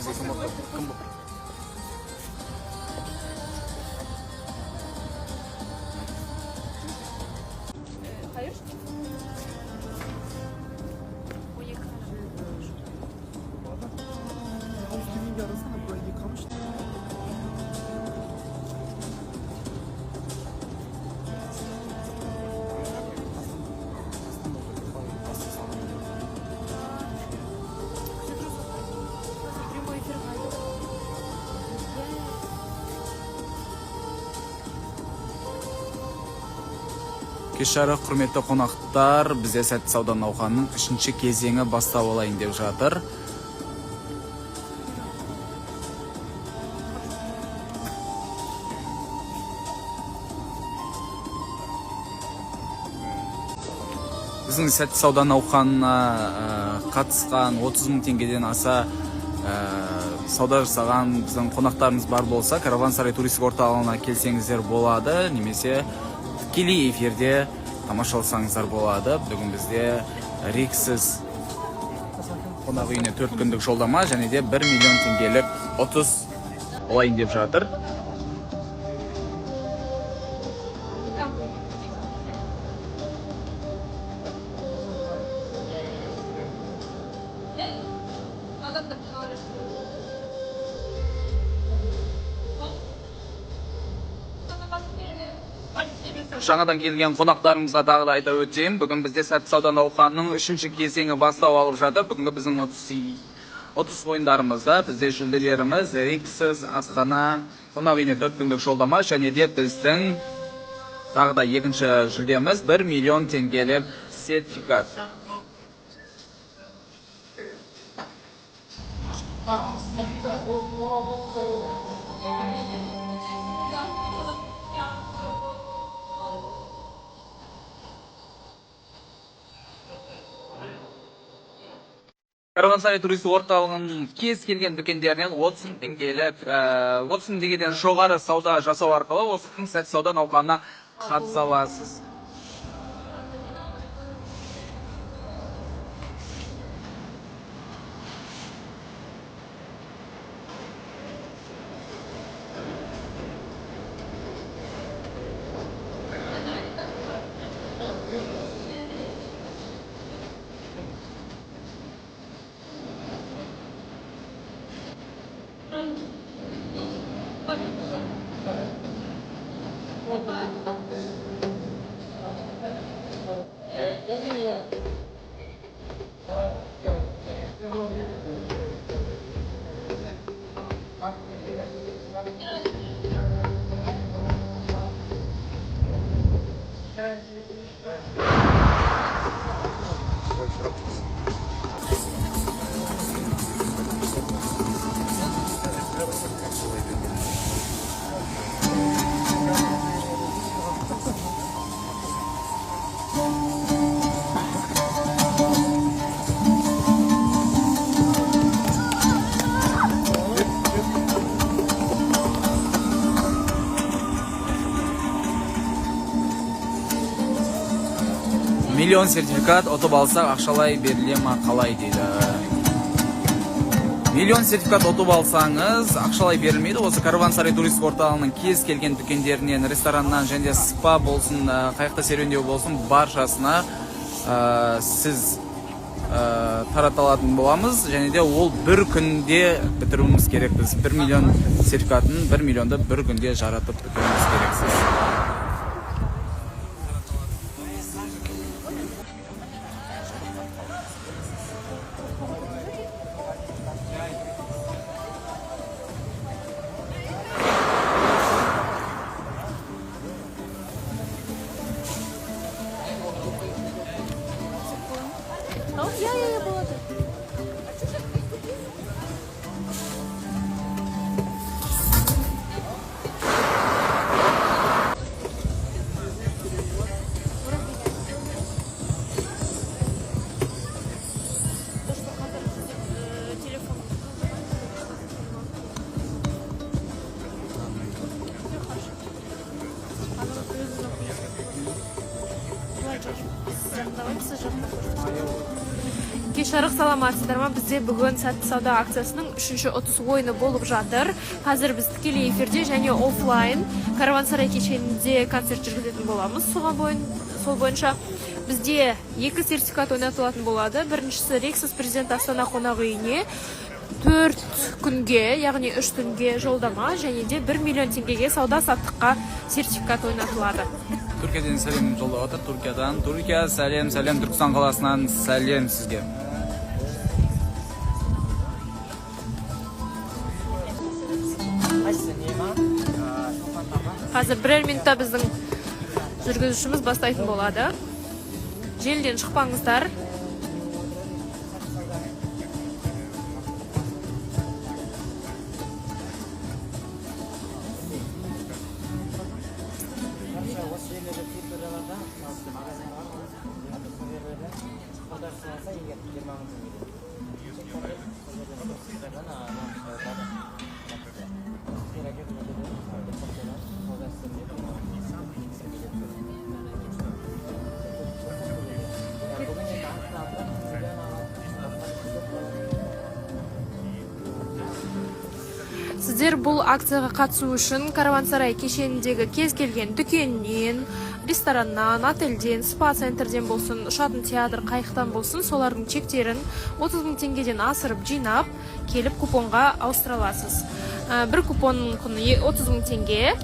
Кім бұл? Hayır. O yıkanır. Üstünü yarasana burayı yıkamıştı. Прямой эфир hayır. Кеш жарық құрметті қонақтар, бізде сәтті сауда науқанының 3-ші кезеңі бастап алайын деп жатыр. Біздің сәтті сауда науқанына қатысқан 30 мың теңгеден аса сауда жасаған біздің қонақтарымыз бар болса, Караван-Сарай туристік орталығына келсеңіздер болады, немесе тікелей эфирде тамашаласаңыздар болады. Бүгін бізде рексіз қонақ үйіне 4 күндік жолдама және де 1 миллион теңгелік 30 алайын деп жатыр. Жаңадан келген қонақтарымызға тағы да айта өтейін. Бүгін бізде сәтті сауда науқанының 3-ші кезеңі бастап алып жатыр. Бүгінгі біздің 30 ойындарымызда бізде жүлделеріміз рексіз Астана қонақ үйіне 4 күндік жолдама және де біздің тағы да екінші жүлдеміз 1 миллион теңгелік сертификат. Караван-Сарай туристік орталығының кез келген дүкендерінен 30 мың теңгеден жоғары сауда жасау арқылы осы сәтті сауда науқанына қатыса аласыз. Миллион сертификат ұтып алсақ ақшалай беріле ма қалай дейді. Миллион сертификат ұтып алсаңыз ақшалай берілмейді. Осы Караван-Сарай туристік орталығының кез келген дүкендерінен, рестораннан және спа болсын, қайықта серуендеу болсын, баршасына сіз тараталатын боламыз. Және де ол бір күнде бітіруіміз керек. Біз 1 миллион сертификатын 1 миллионды бір күнде жаратып бітіруіміз керексіз. Ya болады. кеш жарық, саламатсыздар ма? Бізде бүгін сәтті сауда акциясының 3-30 ойыны болып жатыр. Қазір біз тікелей эфирде және офлайн Караван-Сарай кешенінде концерт жүргізетін боламыз. Сол бойынша бізде 2 сертификат ойнатылатын болады. Біріншісі Рексос президент Астана қонақ үйіне 4 күнге, яғни 3 түнге жолдама және де 1 миллион теңгеге сауда-саттыққа сертификат ойнатылады. Түркиядан сәлем жолдап отыр. Түркиядан. Түркия, сәлем, Түркістан қаласынан сәлем сізге. Қазір бірер минутта біздің жүргізушіміз бастайтын болады. Желден шықпаңыздар. Сіздер бұл акцияға қатысу үшін Караван-Сарай кешеніндегі кез келген дүкеннен, рестораннан, отельден, спа-центрден болсын, ұшатын театр, қайықтан болсын, солардың чектерін 30 мың теңгеден асырып жинап, келіп купонға ауыстыра аласыз. Бір купонның құны 30 мың теңге,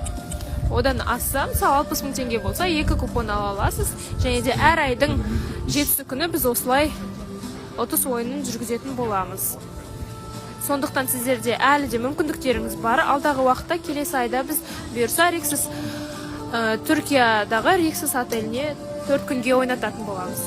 одан асса, мысалы 60 мың теңге болса, 2 купон ала аласыз. Және де әр айдың 7 күні біз осылай 30 ойынын жүргізетін боламыз. Сондықтан сіздерде әлі де мүмкіндіктеріңіз бар. Алдағы уақытта келесі айда біз бұйырса Рексос Түркиядағы Рексос отеліне 4 күнге ойнататын боламыз.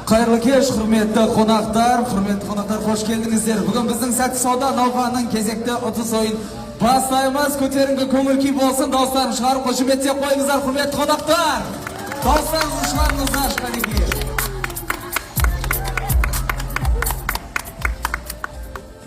Қайырлы кеш, құрметті қонақтар, қош келдіңіздер. Бүгін біздің сәтті сауда науқанының кезекті 30 ойын бастаймыз. Көтеріңкі көңіл күй болсын, дауыстарын шығарып қошеметтеп қойыңыздар, құрметті қонақтар. Дауыстарыңызды шығарыңыздар, шыққанеке.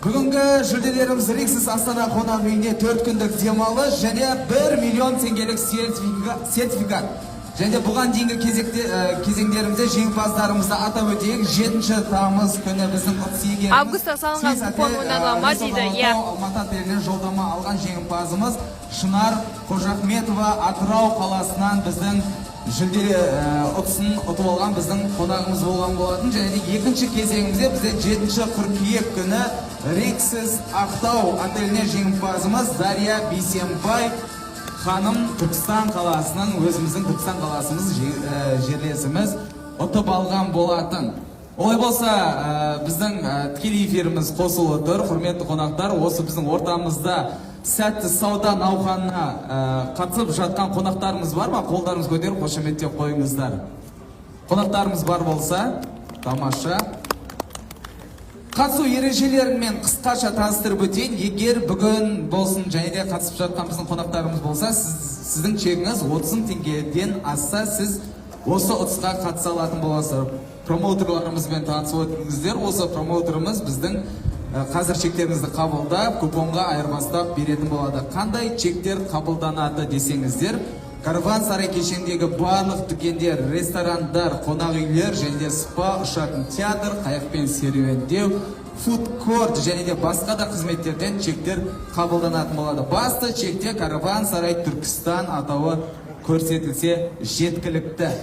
Бүгінгі жүлделеріміз Рексос Астана қонақ үйіне 4 күндік демалыс және 1 миллион теңгелік сертификат. Және бұған дейінгі кезеңдерімізде жеңімпаздарымызды атап өтейік. 7 тамыз күні біздің ұтсиегеніміз августта салынған купон ойнала дейді. Алматы отелінен жолдама алған жеңімпазымыз Шынар Қожахметова Атырау қаласынан біздің жүлде ұтысын ұтып алған біздің қонағымыз болған болатын. Және де екінші кезеңімізде бізде 7 қыркүйек күні Рексос Ақтау отеліне жеңімпазымыз Дария Бейсенбай ханым Түркістан қаласының, өзіміздің Түркістан қаласымыз жерлесіміз ұтып алған болатын. Олай болса, біздің тікелей эфиріміз қосылып отыр. Құрметті қонақтар, осы біздің ортамызда сәтті сауда науқанына қатысып жатқан қонақтарымыз бар ма? Қолдарыңыз көтеріп қошеметтеп қойыңыздар. Қонақтарымыз бар болса, тамаша. Қатысу ережелерімен қысқаша таныстырып өтейін. Егер бүгін болсын және де қатысып жатқан біздің қонақтарымыз болса, сіздің чегіңіз 30 мың теңгеден асса, сіз осы ұтысқа қатыса алатын боласыз. Промоутерларымызбен танысып өтіңіздер. Осы промоутеріміз біздің қазір чектеріңізді қабылдап, купонға айырбастап беретін болады. Қандай чектер қабылданады десеңіздер, Караван-Сарай кешеніндегі барлық дүкендер, ресторандар, қонақ үйлер және де спа, ұшатын театр, қайықпен серуендеу, фудкорт және де басқа да қызметтерден чектер қабылданатын болады. Басты чекте Караван-Сарай Түркістан атауы көрсетілсе жеткілікті.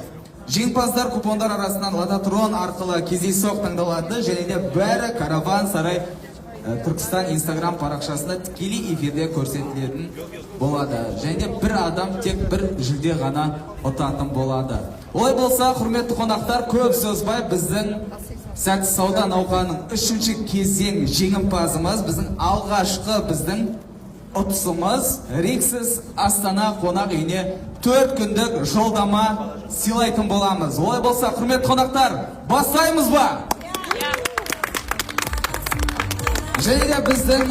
Жеңімпаздар купондар арасынан лототрон арқылы кездейсоқ таңдалады және де бәрі Караван-Сарай Түркістан Инстаграм парақшасында тікелей эфирде көрсетілетін болады. Және де бір адам тек бір жүлде ғана ұтатын болады. Олай болса, құрметті қонақтар, көп сөзбай біздің сәтті сауда науқанының 3-ші кезең жеңімпазымыз, біздің алғашқы біздің ұтысымыз Риксис Астана қонақ үйіне 4 күндік жолдама сыйлайтын боламыз. Олай болса, құрметті қонақтар, бастаймыз ба? Және де біздің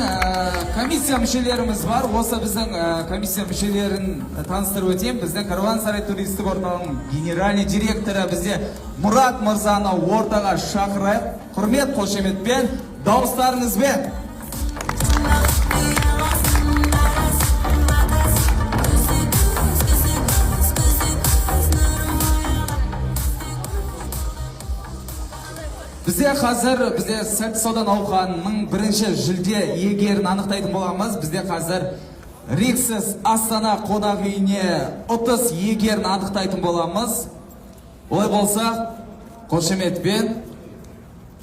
комиссия мүшелеріміз бар. Осы біздің комиссия мүшелерін таныстырып өтейін. Біздің Караван-Сарай туристік орталығының генеральный директоры бізде Мұрат мырзаны ортаға шақырайық. Құрмет, қошеметпен, дауыстарыңызбен. Бізде қазір сәтті сауда науқанының бірінші жүлде иегерін анықтайтын боламыз. Бізде қазір Риксис Астана қонақ үйіне ұтыс иегерін анықтайтын боламыз. Олай болса, қошеметпен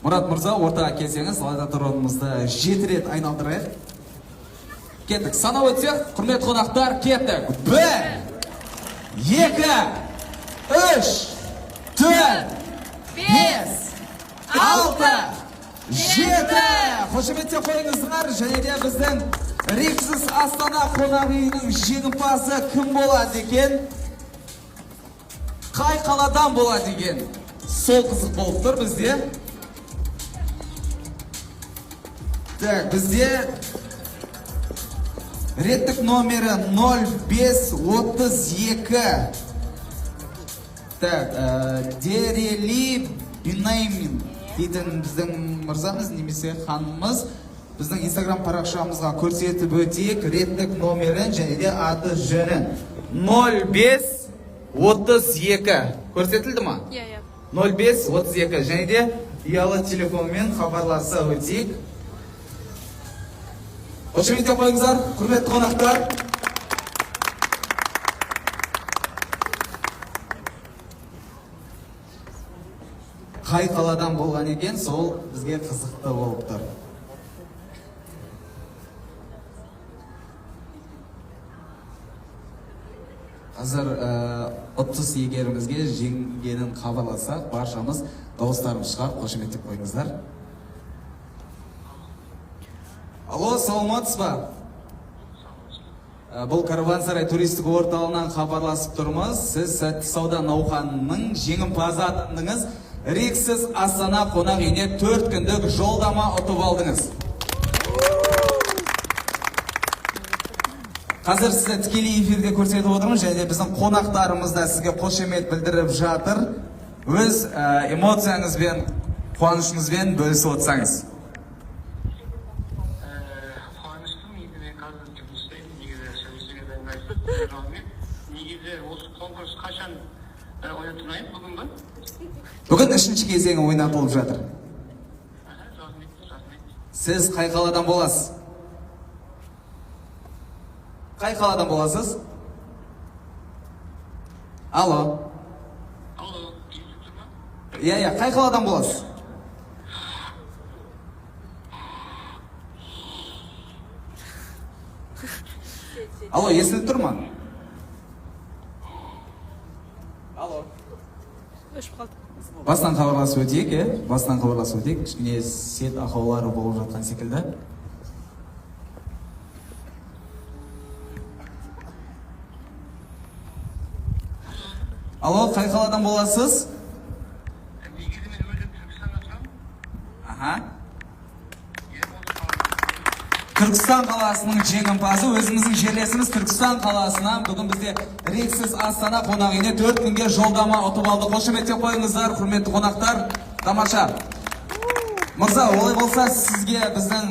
Мұрат мырза ортаға келсеңіз, алайда тұрғанымызды 7 рет айналдырайық. Кеттік. Санау өтсек, құрметті қонақтар, кеттік. 1, 2, 3, 4, 5, 6, 7. Қошеметтеп қойыңыздар. Және де біздің Риксис Астана қонақ үйінің жеңімпазы кім болады екен? Қай қаладан болады екен? Сол қызық болып тұр бізде. Так, бізде реттік номері 0532. Так, Дерели Бинаймин дейтін біздің мырзамыз, немесе ханымыз, біздің инстаграм парақшамызға көрсетіп өтейік. Реттік номерін және де аты жөнін 0532 көрсетілді ма? 0532 және де ұялы телефонмен хабарласа өтейік. Қошеметтеп қойыңыздар, құрметті қонақтар. Қай қаладан болған екен, сол бізге қызықты болып тұр. Қазір ұтыс иегерімізге жеңгенін хабарласақ, баршамыз дауыстарымыз шығарып қошеметтеп қойыңыздар. Алло, саламатсыз ба? Бұл Караван-Сарай туристік орталығынан хабарласып тұрмыз. Сіз сәтті сауда науқанының жеңімпазы атандыңыз. Риксис Астана қонақ үйіне 4 күндік жолдама ұтып алдыңыз. Қазір сізді тікелей эфирде көрсетіп отырмыз, және де біздің қонақтарымыз да сізге қошемет білдіріп жатыр. Өз эмоцияңызбен, қуанышыңызбен бөлісіп отырсаңыз. Қуаныштым, негізі қазір жұмыстаймын, негізі сөйлесуге дайындаймын. Негізі осы конкурс қашан ойнатылайын, бүгін бе? Бүгін 3-ші кезеңі ойнатылып жатыр. Рахмет. Сіз қай қаладан боласыз? Қай қаладан боласыз? Алло. Алло, естіп тұр ма? Иә, қай қаладан боласыз? Алло, естіліп тұр ма? Алло. Өшіп қалды. Бастан хабарласып өтейік, Бастан хабарласып өтейік. Кішкене сет ақаулары болып жатқан секілді. Алло, қай қаладан боласыз? Негізі мен өзім Түркістанда тұрамын. Түркістан қаласының жеңімпазы, өзіміздің жерлесіміз Түркістан қаласынан бүгін бізде Риксис Астана қонақ үйіне 4 күнге жолдама ұтып алды. Қошеметтеп қойыңыздар, құрметті қонақтар. Тамаша. Мырза, олай болса сізге біздің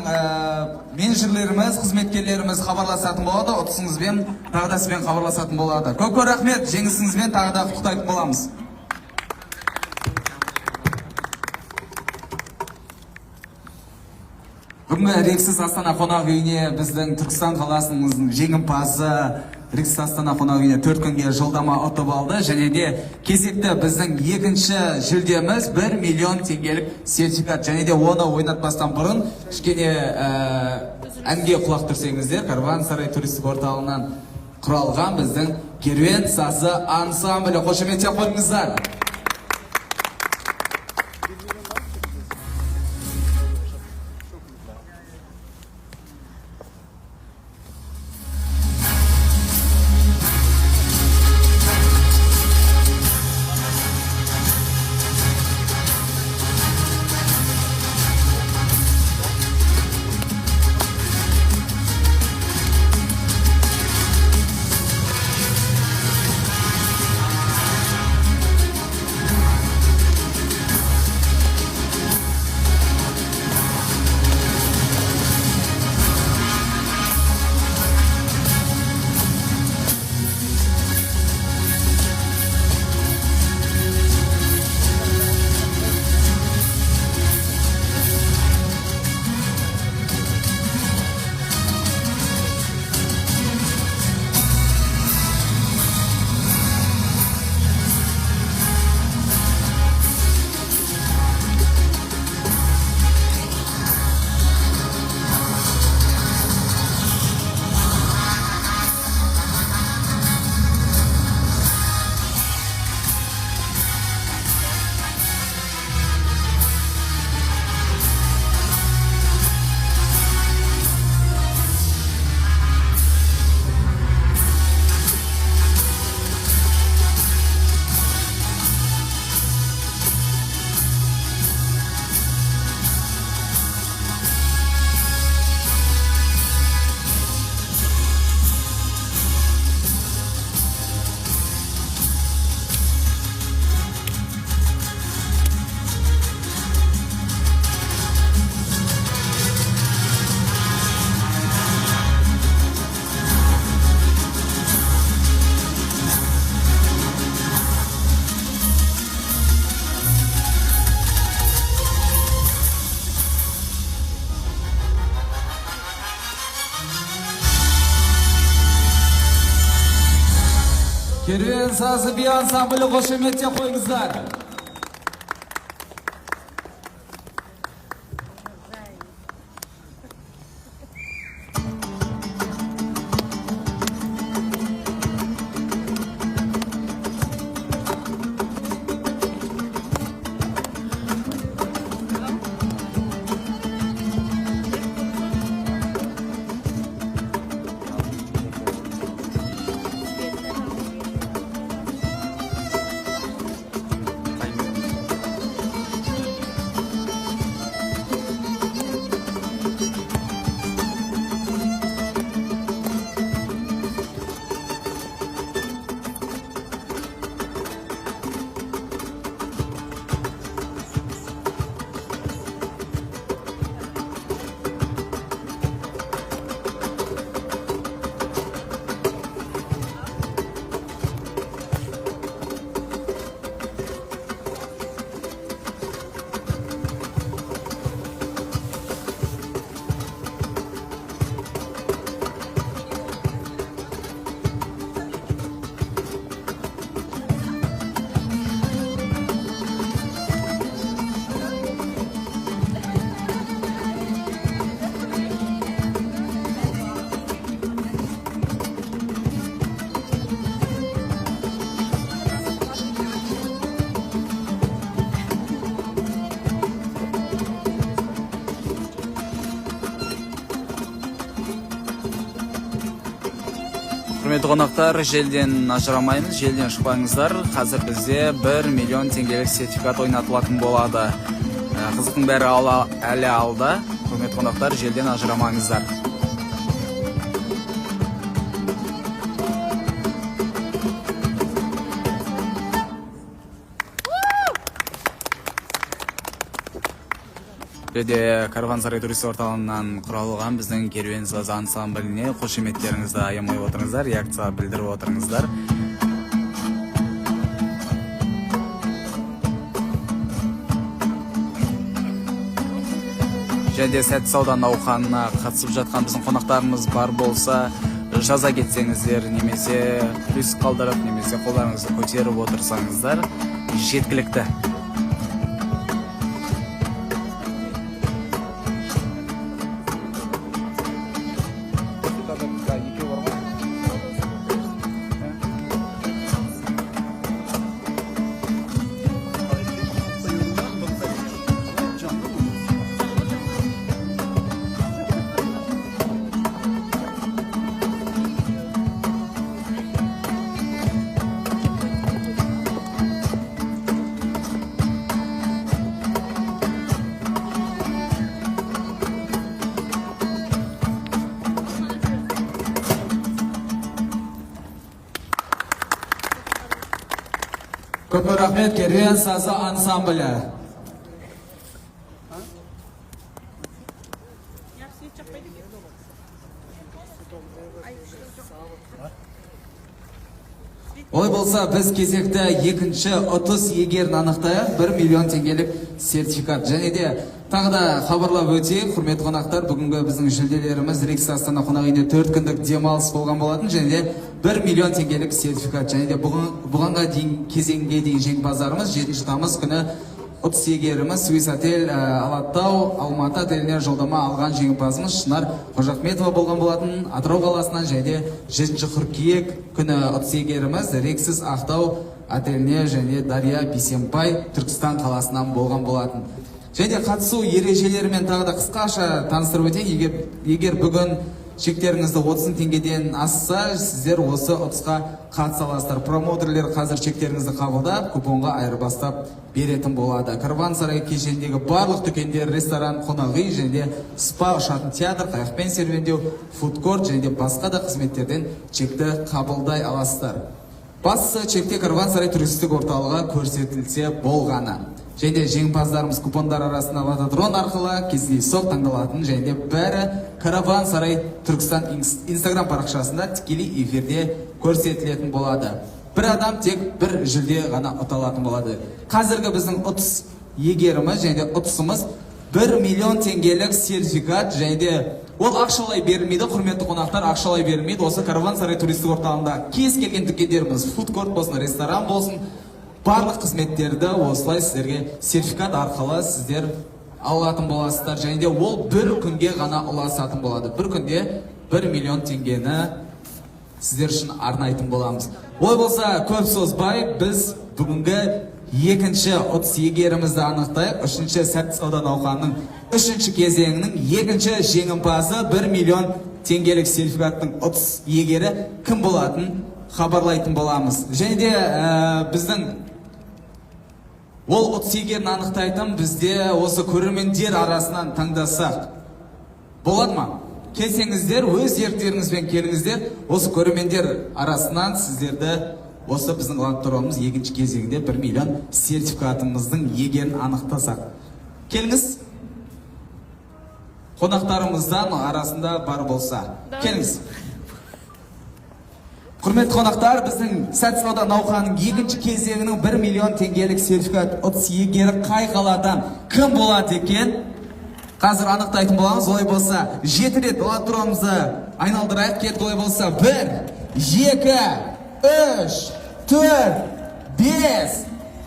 менеджерлеріміз, қызметкерлеріміз хабарласатын болады, ұтысыңызбен тағы да сізбен хабарласатын болады. Көп рахмет, жеңісіңізбен тағы да құттықтайтын боламыз. Бүгінгі Риксис Астана қонақ үйіне біздің Түркістан қаласының жеңімпазы Риксис Астана қонақ үйіне 4 күнге жолдама ұтып алды. Және де кезекті біздің екінші жүлдеміз 1 миллион теңгелік сертификат. Және де оны ойнатпастан бұрын кішкене әнге құлақ түрсеңіздер, Караван-Сарай туристік орталығынан құралған біздің керуен сазы ансамблі. Қошеметтеп қойыңыздар. Керуен сазы би ансамблі қошеметте қойыңыздар. Құрметті қонақтар, желден ажырамаймыз, желден шықпаңыздар. Қазір бізде 1 миллион теңгелік сертификат ойнатылатын болады. Қызықтың бәрі әлі алда. Құрметті қонақтар, желден ажырамаңыздар. Және Караван-Сарай туристік орталығынан құралған біздің керуен сазы ансамбліне қошеметтеріңізді аямай отырыңыздар, реакция білдіріп отырыңыздар. Және сәт сауда науқанына қатысып жатқан біздің қонақтарымыз бар болса, жаза кетсеңіздер, немесе плюс қалдырып, немесе қолдарыңызды көтеріп отырсаңыздар, жеткілікті. Көп рахмет, керуен сазы ансамблі. Ой болса, біз кезекті екінші 30 егерін анықтайық, 1 миллион теңгелік сертификат. Және де тағы да хабарлап өтейік, құрметті қонақтар, бүгінгі біздің жүлделеріміз Рекс Астана қонақ үйінде 4 күндік демалыс болған болатын, және де 1 миллион теңгелік сертификат. Және де бұғанға дейін кезеңге дейін жеңімпаздарымыз 7 тамыз күні 30 егеріміз Суис отель Алатау Алматы отеліне жолдама алған жеңімпазымыз Шынар Қожахметова болған болатын. Атырау қаласынан және де 7 қыркүйек күні 30 егеріміз Рексіз Ақтау отеліне және Дария Бейсенбай Түркістан қаласынан болған болатын. Және қатысу ережелерімен тағы да қысқаша таныстырып өтейін. Егер бүгін чектеріңізді 30 теңгеден асса, сіздер осы 30-қа қатыса аласыздар. Промоутерлер қазір чектеріңізді қабылдап, купонға айырбастап беретін болады. Караван-Сарай кешеніндегі барлық дүкендер, ресторан, қонақ үй және спа, ұшатын театр, қайықпен серуендеу, фудкорт және басқа да қызметтерден чекті қабылдай аласыздар. Бастысы чекте Караван-Сарай туристік орталығы көрсетілсе болғаны. Және жеңімпаздарымыз купондар арасында лототрон арқылы кездейсоқ таңдалатын, және бәрі Караван-Сарай Түркістан Инстаграм парақшасында тікелей эфирде көрсетілетін болады. Бір адам тек бір жүлде ғана ұталатын болады. Қазіргі біздің 30 егеріміз және ұтысымыз 1 миллион теңгелік сертификат және Ол ақшалай берілмейді, құрметті қонақтар, ақшалай берілмейді. Осы Караван-Сарай туристік орталығында кез келген дүкендеріміз, фудкорт болсын, ресторан болсын, барлық қызметтерді осылай сіздерге сертификат арқылы сіздер алатын боласыздар. Және де ол бір күнге ғана ұласатын болады. Бір күнде 1 миллион теңгені сіздер үшін арнайтын боламыз. Ой болса, көп созбай, біз бүгінгі екінші ұтыс иегерімізді анықтайық. Үшінші сәтті сауда науқанының үшінші кезеңінің екінші жеңімпазы 1 миллион теңгелік сертификаттың ұтыс иегері кім болатын хабарлайтын боламыз. Және де біздің ол ұтыс иегерін анықтайтын бізде осы көрермендер арасынан таңдасақ болады ма? Келсеңіздер, өз еріктеріңізбен келіңіздер. Осы көрермендер арасынан сіздерді осы біздің ғаламторымыз екінші кезеңде 1 миллион сертификатымыздың иегерін анықтасақ. Келіңіз. Қонақтарымыздан арасында бар болса. Келіңіз. Құрметті қонақтар, біздің сәтті сауда науқанының екінші кезеңінің 1 миллион теңгелік сертификат ұтыс иегері қай қаладан кім болады екен? Қазір анықтайтын боламыз. Олай болса, 7 рет ғаламторымызды айналдырайық. Кет, олай болса, 1, 2, 3, 4, 5,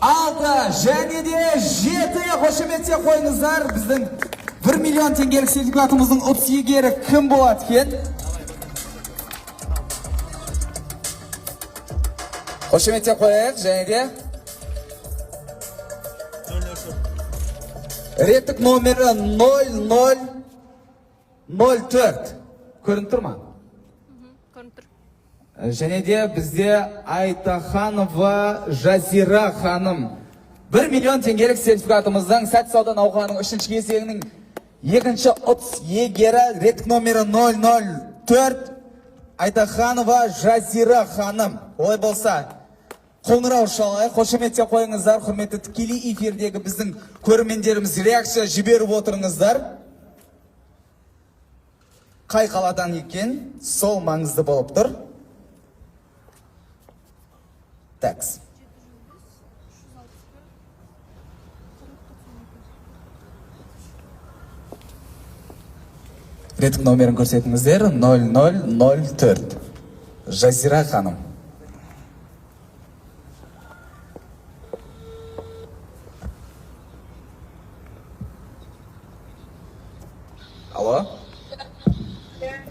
6 және де 7 қошемете қойыңыздар. Біздің 1 миллион теңгелік сертификатымыздың ұтыс иегері кім болады екен? Қошемете қойайық және де реттік номері 0004. Көрініп тұр ма? Көрініп тұр. Және де бізде Айтаханова Жазира ханым 1 миллион теңгелік сертификатымыздың сәтті сауда науқанының үшінші кезеңінің екінші ұтыс иегері реттік номері 004 Айтаханова Жазира ханым. Олай болса, қоңырау шалайық, қошемете қойыңыздар. Құрметті тікелей эфирдегі біздің көрермендеріміз реакция жіберіп отырыңыздар. Қай қаладан екен, сол маңызды болып тұр. Такс. Реттік номерін көрсетіңіздер. 0004. Жазира ханым. Алло.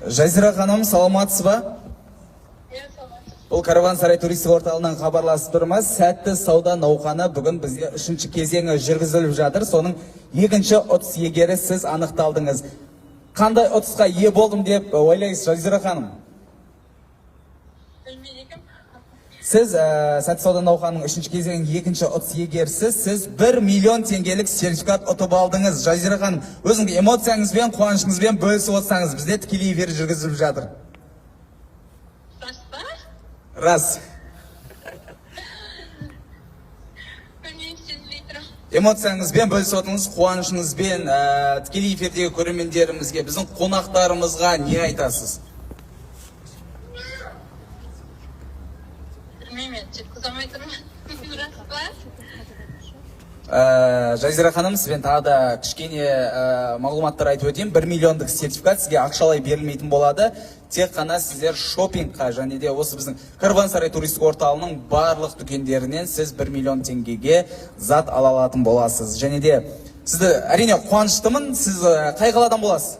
Жазира ханым, саламатсыз ба? Бұл Караван-Сарай туристік орталығынан хабарласып тұрмыз. Сәтті сауда науқаны бүгін бізде үшінші кезеңі жүргізіліп жатыр. Соның екінші ұтыс иегері сіз анықталдыңыз. Қандай ұтысқа ие болдым деп ойлайсыз, Жазира ханым? Сіз сәтті сауда науқанының үшінші кезеңінің екінші ұтыс иегерісіз. Сіз 1 миллион теңгелік сертификат ұтып алдыңыз. Жазира ханым, өзіңіз эмоцияңызбен, қуанышыңызбен бөлісіп отырсаңыз, бізде тікелей эфир жүргізіліп жатыр. Рас. Эмоцияңызбен бөлісіп отырыңыз, қуанышыңызбен тікелей эфирдегі көрермендерімізге, біздің қонақтарымызға не айтасыз? Жазира ханым, сізбен тағы да кішкене мағлұматтар айтып өтейін. 1 миллиондық сертификат сізге ақшалай берілмейтін болады. Тек қана сіздер шопингқа және де осы біздің Караван-Сарай туристік орталығының барлық дүкендерінен сіз 1 миллион теңгеге зат ала алатын боласыз. Және де сізді әрине қуаныштымын. Сіз қай қаладан боласыз?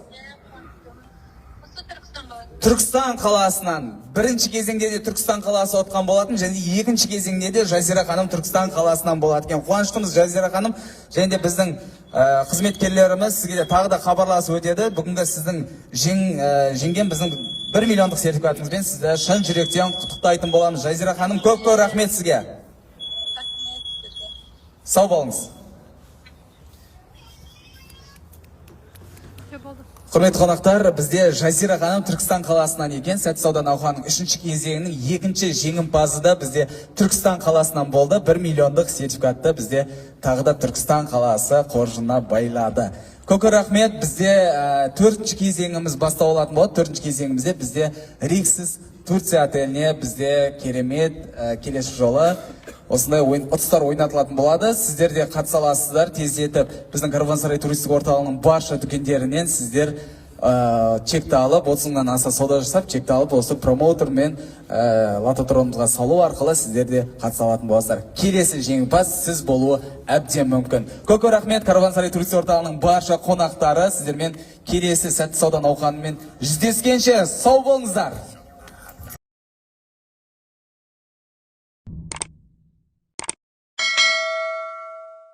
Түркістан қаласынан. Бірінші кезеңде де Түркістан қаласы отқан болатын, және екінші кезеңде де Жазира ханым Түркістан қаласынан болады екен. Қуаныштымыз, Жазира ханым. Және де біздің қызметкерлеріміз сізге де тағы да хабарласып өтеді. Бүгінгі сіздің жеңген біздің 1 миллиондық сертификатыңызбен сізді шын жүректен құттықтайтын боламыз. Жазира ханым, көп-көп рахмет сізге. Сау болыңыз. Құрметті қонақтар, бізде Жазира ханым Түркістан қаласынан екен. Сәтті сауда науқанының үшінші кезеңінің екінші жеңімпазы да бізде Түркістан қаласынан болды. 1 миллиондық сертификатты бізде тағы да Түркістан қаласы қоржынына байлады. Көп рахмет. Бізде 4-ші кезеңіміз бастау алатын болады. 4-ші кезеңімізде бізде Риксис Турция отеліне бізде керемет келесі жолы осындай ұтыстар ойнатылатын болады. Сіздер де қатыса аласыздар. Тездетіп біздің Караван-Сарай туристік орталығының барша дүкендерінен сіздер чекті алып 30 мыңнан аса сауда жасап чекті алып осы промоутер мен лототронымызға салу арқылы сіздер де қатыса алатын боласыздар. Келесі жеңімпаз сіз болуы әбден мүмкін. Көп рахмет Караван-Сарай туристік орталығының барша қонақтары, сіздермен келесі сәтті сауда науқанымен жүздескенше сау болыңыздар.